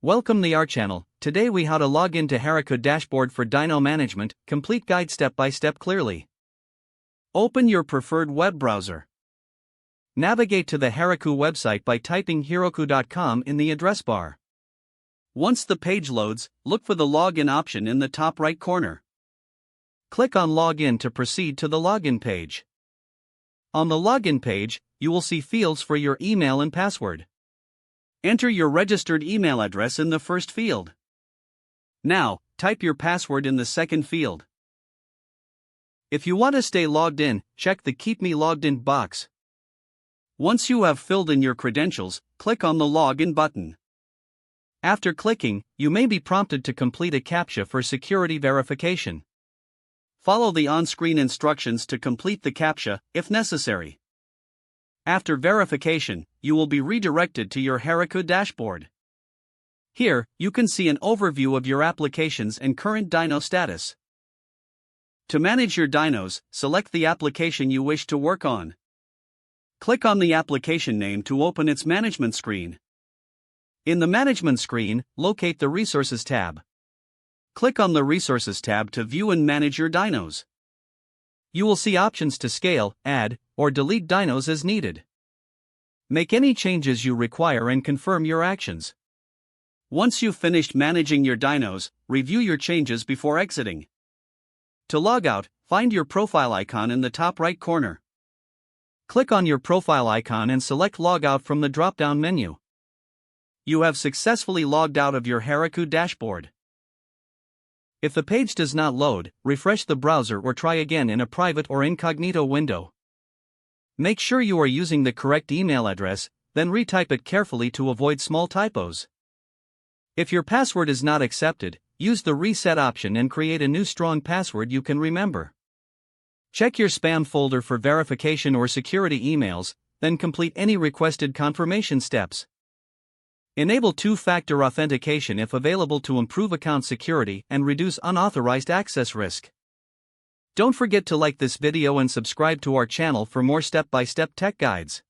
Welcome to our channel. Today we how to log into Heroku dashboard for Dyno management, complete guide step by step clearly. Open your preferred web browser. Navigate to the Heroku website by typing heroku.com in the address bar. Once the page loads, look for the login option in the top right corner. Click on login to proceed to the login page. On the login page, you will see fields for your email and password. Enter your registered email address in the first field. Now, type your password in the second field. If you want to stay logged in, check the Keep Me Logged In box. Once you have filled in your credentials, click on the Login button. After clicking, you may be prompted to complete a CAPTCHA for security verification. Follow the on-screen instructions to complete the CAPTCHA, if necessary. After verification, you will be redirected to your Heroku dashboard. Here, you can see an overview of your applications and current Dyno status. To manage your Dynos, select the application you wish to work on. Click on the application name to open its management screen. In the management screen, locate the Resources tab. Click on the Resources tab to view and manage your Dynos. You will see options to scale, add, or delete Dynos as needed. Make any changes you require and confirm your actions. Once you've finished managing your Dynos, review your changes before exiting. To log out, find your profile icon in the top right corner. Click on your profile icon and select Log Out from the drop-down menu. You have successfully logged out of your Heroku dashboard. If the page does not load, refresh the browser or try again in a private or incognito window. Make sure you are using the correct email address, then retype it carefully to avoid small typos. If your password is not accepted, use the reset option and create a new strong password you can remember. Check your spam folder for verification or security emails, then complete any requested confirmation steps. Enable two-factor authentication if available to improve account security and reduce unauthorized access risk. Don't forget to like this video and subscribe to our channel for more step-by-step tech guides.